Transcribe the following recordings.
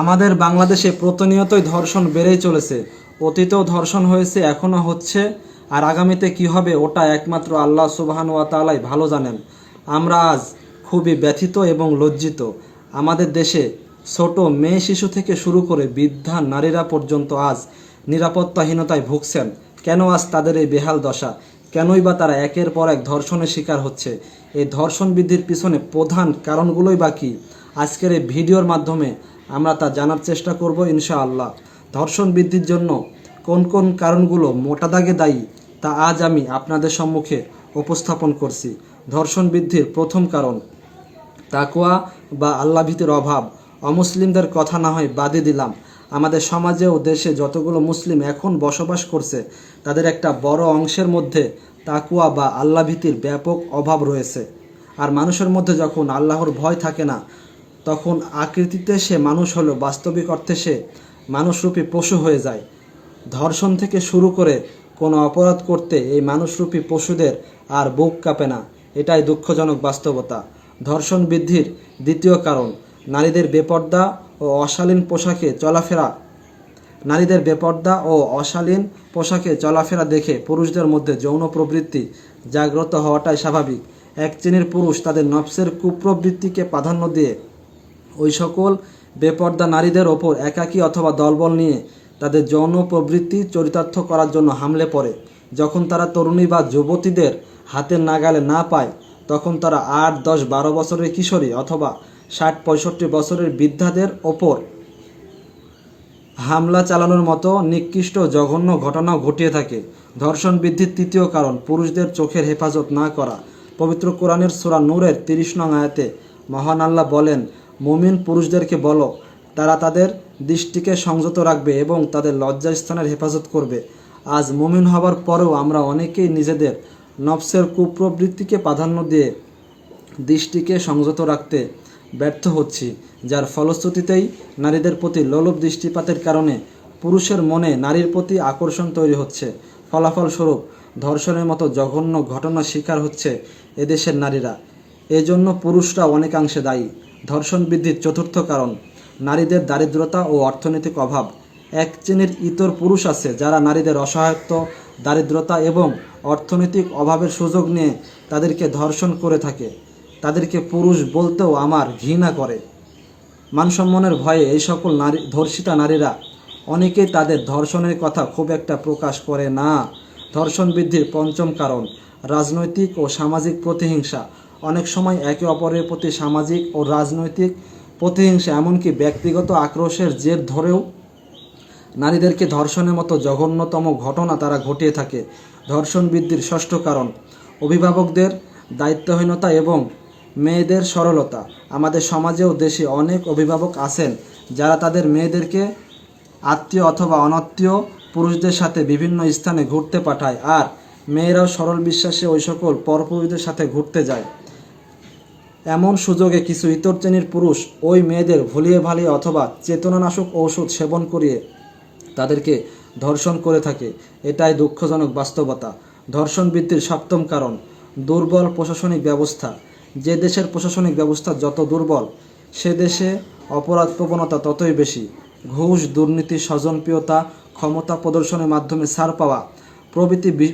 আমাদের বাংলাদেশে প্রতিনিয়তই ধর্ষণ বেড়েই চলেছে। অতীতেও ধর্ষণ হয়েছে, এখনও হচ্ছে, আর আগামীতে কি হবে ওটা একমাত্র আল্লাহ সুবহান ওয়া তাআলাই ভালো জানেন। আমরা আজ খুবই ব্যথিত এবং লজ্জিত। আমাদের দেশে ছোট মেয়ে শিশু থেকে শুরু করে বৃদ্ধা নারীরা পর্যন্ত আজ নিরাপত্তাহীনতায় ভুগছেন। কেন আজ তাদের এই বেহাল দশা? কেনই বা তারা একের পর এক ধর্ষণের শিকার হচ্ছে? এই ধর্ষণ বৃদ্ধির পিছনে প্রধান কারণগুলোই বা কী? আজকের এই ভিডিওর মাধ্যমে আমরা তা জানার চেষ্টা করব ইনশাআল্লাহ। ধর্ষণ বৃদ্ধির জন্য কোন কোন কারণগুলো মোটা দাগে দায়ী তা আজ আমি আপনাদের সম্মুখে উপস্থাপন করছি। ধর্ষণ বৃদ্ধির প্রথম কারণ তাকওয়া বা আল্লাহভীতির অভাব। অমুসলিমদের কথা না হয় বাদই দিলাম, আমাদের সমাজে ও দেশে যতগুলো মুসলিম এখন বসবাস করছে তাদের একটা বড় অংশের মধ্যে তাকওয়া বা আল্লাহভীতির ব্যাপক অভাব রয়েছে। আর মানুষের মধ্যে যখন আল্লাহর ভয় থাকে না, তখন আকৃতিতে সে মানুষ হলেও বাস্তবিক অর্থে সে মানুষরূপী পশু হয়ে যায়। ধর্ষণ থেকে শুরু করে কোনো অপরাধ করতে এই মানুষরূপী পশুদের আর বুক কাঁপে না। এটাই দুঃখজনক বাস্তবতা। ধর্ষণ বৃদ্ধির দ্বিতীয় কারণ নারীদের বেপর্দা ও অশালীন পোশাকে চলাফেরা দেখে পুরুষদের মধ্যে যৌন প্রবৃত্তি জাগ্রত হওয়াটাই স্বাভাবিক। এক শ্রেণীর পুরুষ তাদের নফসের কুপ্রবৃত্তিকে প্রাধান্য দিয়ে ওই সকল বেপর্দা নারীদের ওপর একাকী অথবা দলবল নিয়ে তাদের যৌন প্রবৃত্তি চরিতার্থ করার জন্য হামলে পড়ে। যখন তারা তরুণী বা যুবতীদের হাতের নাগালে না পায়, তখন তারা 8, 10, 12 বছরের কিশোরী অথবা 60-65 বছরের বৃদ্ধাদের ওপর হামলা চালানোর মতো নিকৃষ্ট জঘন্য ঘটনাও ঘটিয়ে থাকে। ধর্ষণ বৃদ্ধির তৃতীয় কারণ পুরুষদের চোখের হেফাজত না করা। পবিত্র কোরআনের সূরা নূরের 30 নং আয়াতে মহান আল্লাহ বলেন, মুমিন পুরুষদেরকে বলো তারা তাদের দৃষ্টিকে সংযত রাখবে এবং তাদের লজ্জাস্থানের হেফাজত করবে। আজ মুমিন হবার পরেও আমরা অনেকেই নিজেদের নফসের কুপ্রবৃত্তিকে প্রাধান্য দিয়ে দৃষ্টিকে সংযত রাখতে ব্যর্থ হচ্ছি, যার ফলশ্রুতিতেই নারীদের প্রতি লোলুপ দৃষ্টিপাতের কারণে পুরুষের মনে নারীর প্রতি আকর্ষণ তৈরি হচ্ছে। ফলাফলস্বরূপ ধর্ষণের মতো জঘন্য ঘটনার শিকার হচ্ছে এদেশের নারীরা। এজন্য পুরুষরা অনেকাংশে দায়ী। ধর্ষণ বৃদ্ধির চতুর্থ কারণ নারীদের দারিদ্রতা ও অর্থনৈতিক অভাব। এক শ্রেণীর ইতর পুরুষ আছে যারা নারীদের অসহায়ত্ব, দারিদ্রতা এবং অর্থনৈতিক অভাবের সুযোগ নিয়ে তাদেরকে ধর্ষণ করে থাকে। তাদেরকে পুরুষ বলতেও আমার ঘৃণা করে। মানসম্মানের ভয়ে এই সকল ধর্ষিতা নারীরা অনেকেই তাদের ধর্ষণের কথা খুব একটা প্রকাশ করে না। ধর্ষণ বৃদ্ধির পঞ্চম কারণ রাজনৈতিক ও সামাজিক প্রতিহিংসা। অনেক সময় একে অপরের প্রতি সামাজিক ও রাজনৈতিক প্রতিহিংসা, এমনকি ব্যক্তিগত আক্রোশের জের ধরেও নারীদেরকে ধর্ষণের মতো জঘন্যতম ঘটনা তারা ঘটিয়ে থাকে। ধর্ষণ বৃদ্ধির ষষ্ঠ কারণ অভিভাবকদের দায়িত্বহীনতা এবং মেয়েদের সরলতা। আমাদের সমাজে ও দেশে অনেক অভিভাবক আছেন যারা তাদের মেয়েদেরকে আত্মীয় অথবা অনাত্মীয় পুরুষদের সাথে বিভিন্ন স্থানে ঘুরতে পাঠায়, আর মেয়েরাও সরল বিশ্বাসে ওই সকল পরপুরুষদের সাথে ঘুরতে যায়। এমন সুযোগে কিছু ইতর শ্রেণীর পুরুষ ওই মেয়েদের ভুলিয়ে ভালিয়ে অথবা চেতনানাশক ঔষধ সেবন করিয়ে তাদেরকে ধর্ষণ করে থাকে। এটাই দুঃখজনক বাস্তবতা। ধর্ষণ বৃদ্ধির সপ্তম কারণ দুর্বল প্রশাসনিক ব্যবস্থা। যে দেশের প্রশাসনিক ব্যবস্থা যত দুর্বল, সে দেশে অপরাধ প্রবণতা ততই বেশি। ঘুষ, দুর্নীতি, স্বজনপ্রিয়তা, ক্ষমতা প্রদর্শনের মাধ্যমে ছাড় পাওয়া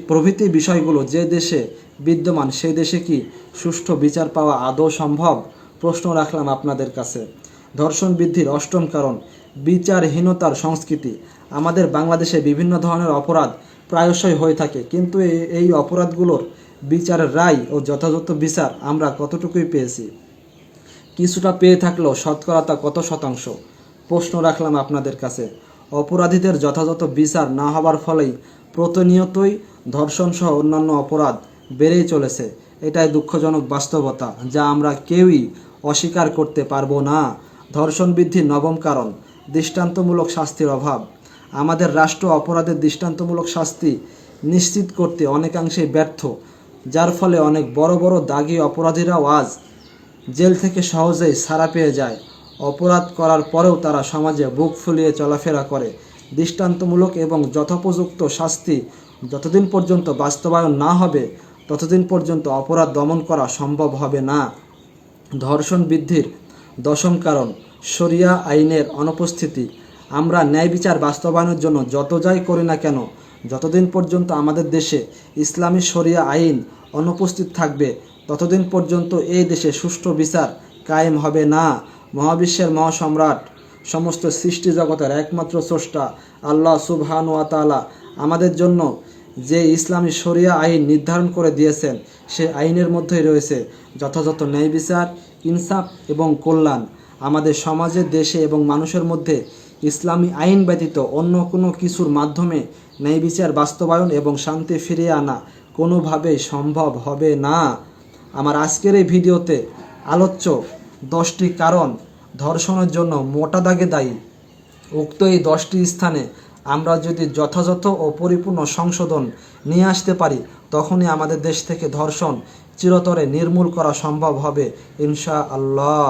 প্রভৃতি বিষয়গুলো যে দেশে বিদ্যমান, সেই দেশে কি সুষ্ঠু বিচার পাওয়া আদৌ সম্ভব? প্রশ্ন রাখলাম আপনাদের কাছে। ধর্ষণ বৃদ্ধির অষ্টম কারণ বিচারহীনতার সংস্কৃতি। আমাদের বাংলাদেশে বিভিন্ন ধরনের অপরাধ প্রায়শই হয়ে থাকে, কিন্তু এই অপরাধগুলোর বিচারের রায় ও যথাযথ বিচার আমরা কতটুকুই পেয়েছি? কিছুটা পেয়ে থাকলেও শতকরা তা কত শতাংশ? প্রশ্ন রাখলাম আপনাদের কাছে। অপরাধীদের যথাযথ বিচার না হবার ফলেই প্রতিনিয়তই ধর্ষণ সহ অন্যান্য অপরাধ বেড়েই চলেছে। এটাই দুঃখজনক বাস্তবতা, যা আমরা কেউই অস্বীকার করতে পারবো না। ধর্ষণ বৃদ্ধির নবম কারণ দৃষ্টান্তমূলক শাস্তির অভাব। আমাদের রাষ্ট্র অপরাধের দৃষ্টান্তমূলক শাস্তি নিশ্চিত করতে অনেকাংশেই ব্যর্থ, যার ফলে অনেক বড় বড় দাগী অপরাধীরাও আজ জেল থেকে সহজেই ছাড়া পেয়ে যায়। অপরাধ করার পরেও তারা সমাজে বুক ফুলিয়ে চলাফেরা করে। দৃষ্টান্তমূলক এবং যথোপযুক্ত শাস্তি যতদিন পর্যন্ত বাস্তবায়ন না হবে, ততদিন পর্যন্ত অপরাধ দমন করা সম্ভব হবে না। ধর্ষণ বৃদ্ধির দশম কারণ শরিয়া আইনের অনুপস্থিতি। আমরা ন্যায় বিচার বাস্তবায়নের জন্য যত যাই করি না কেন, যতদিন পর্যন্ত আমাদের দেশে ইসলামী শরিয়া আইন অনুপস্থিত থাকবে, ততদিন পর্যন্ত এই দেশে সুষ্ঠু বিচার কায়েম হবে না। মহাবিশ্বের মহাসম্রাট, সমস্ত সৃষ্টি জগতের একমাত্র স্রষ্টা আল্লাহ সুবহানাহু ওয়া তাআলা আমাদের জন্য যে ইসলামী শরিয়া আইন নির্ধারণ করে দিয়েছেন, সে আইনের মধ্যেই রয়েছে যথাযথ ন্যায় বিচার, ইনসাফ এবং কল্যাণ। আমাদের সমাজে, দেশে এবং মানুষের মধ্যে ইসলামী আইন ব্যতীত অন্য কোনো কিছুর মাধ্যমে ন্যায় বিচার বাস্তবায়ন এবং শান্তি ফিরিয়ে আনা কোনোভাবেই সম্ভব হবে না। আমার আজকের এই ভিডিওতে আলোচ্য 10টি কারণ ধর্ষণের জন্য মোটা দাগে দায়ী। উক্ত এই 10টি স্থানে আমরা যদি যথাযথ ও পরিপূর্ণ সংশোধন নিয়ে আসতে পারি, তখনই আমাদের দেশ থেকে ধর্ষণ চিরতরে নির্মূল করা সম্ভব হবে ইনশাআল্লাহ।